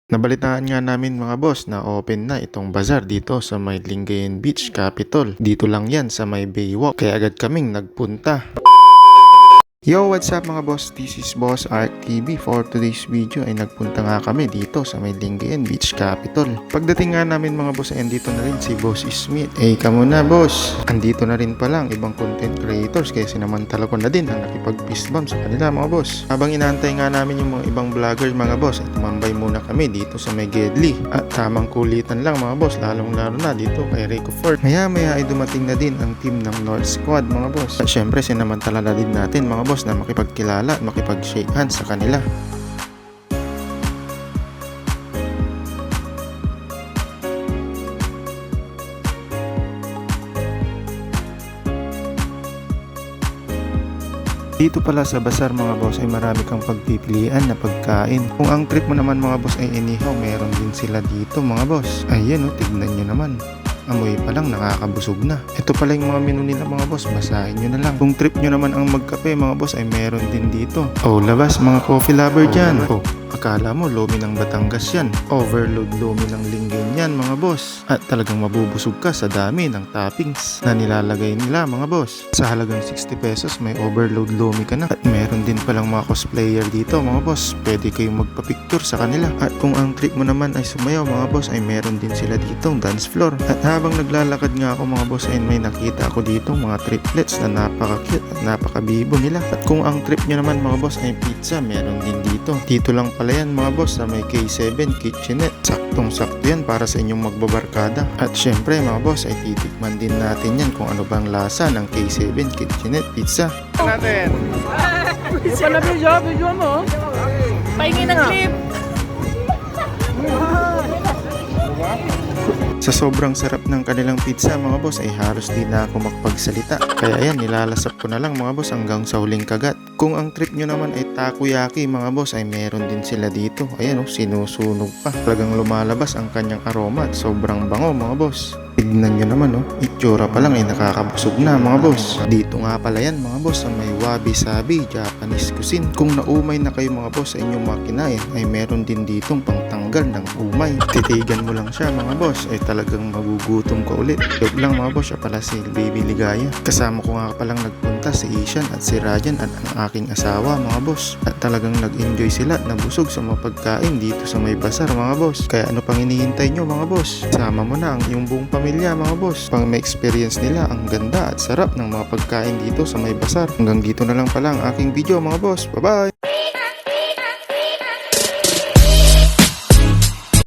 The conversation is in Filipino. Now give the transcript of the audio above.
Nabalitaan nga namin mga boss na open na itong bazaar dito sa may Lingayen Beach, Capitol. Dito lang yan sa may Baywalk, kaya agad kaming nagpunta. Yo, what's up mga boss? This is Boss Ark TV. For today's video ay nagpunta nga kami dito sa may Lingayen Beach, Capitol. Pagdating nga namin mga boss ay andito na rin si Boss Smith. Kamo na boss! Andito na rin pala ang ibang content creators kaya sinamantala ko na din ang nakipag-fist bump sa kanila mga boss. Habang inaantay nga namin yung mga ibang vloggers mga boss ay tumambay muna kami dito sa may Gedli. At tamang kulitan lang mga boss, lalong lalo na dito kay Rico Fort. Maya ay dumating na din ang team ng North Squad mga boss. At syempre sinamantala na din natin mga boss na makipagkilala at makipag-shake hands sa kanila. Dito pala sa bazaar mga boss ay marami kang pagpipilian na pagkain. Kung ang trip mo naman mga boss ay anyhow, meron din sila dito mga boss. Ayan tignan nyo naman. Amoy pa lang nakakabusog na. Ito pala yung mga menu nila mga boss, basahin nyo na lang. Kung trip nyo naman ang magkape mga boss ay meron din dito. Labas mga coffee lover dyan. Akala mo lomi ng Batangas yan. Overload lomi ng Lingayen yan mga boss. At talagang mabubusog ka sa dami ng toppings na nilalagay nila mga boss. Sa halagang 60 pesos may overload lomi ka na. At meron din palang mga cosplayer dito mga boss. Pwede kayong magpa-picture sa kanila. At kung ang trip mo naman ay sumayaw mga boss ay meron din sila ditong dance floor. At habang naglalakad nga ako mga boss ay may nakita ako dito mga triplets na napaka-cute at napaka-bibo nila. At kung ang trip nyo naman mga boss ay pizza, meron din dito. Dito lang pala yan mga boss sa may K7 Kitchenette. Saktong-sakto yan para sa inyong magbabarkada. At syempre mga boss ay titikman din natin yan kung ano bang lasa ng K7 Kitchenette pizza. Natin. Di pa na video mo. Pahingi ng clip. Sa sobrang sarap ng kanilang pizza mga boss ay halos di na ako makapagsalita. Kaya ayan, nilalasap ko na lang mga boss hanggang sa huling kagat. Kung ang trip nyo naman ay takoyaki mga boss ay meron din sila dito. Ayan sinusunog pa. Talagang lumalabas ang kanyang aroma at sobrang bango mga boss. Tignan nyo naman itsura pa lang ay nakakabusog na mga boss. Dito nga pala yan mga boss sa may Wabi Sabi Japanese cuisine. Kung naumay na kayo mga boss sa inyong mga kinain ay meron din ditong pangtanggal ng umay. Titigan mo lang siya mga boss ay talagang magugutom ka ulit. Joke lang mga boss, siya pala si Baby Ligaya. Kasama ko nga palang nagpunta si Ishan at si Rajan at ang aking asawa mga boss. At talagang nag-enjoy sila na busog sa mga pagkain dito sa may bazaar mga boss. Kaya ano pang hinihintay nyo mga boss? Sama mo na ang iyong buong pamilya mga boss. Pang ma-experience nila ang ganda at sarap ng mga pagkain dito sa may bazaar. Hanggang dito na lang pala ang aking video mga boss. Bye bye!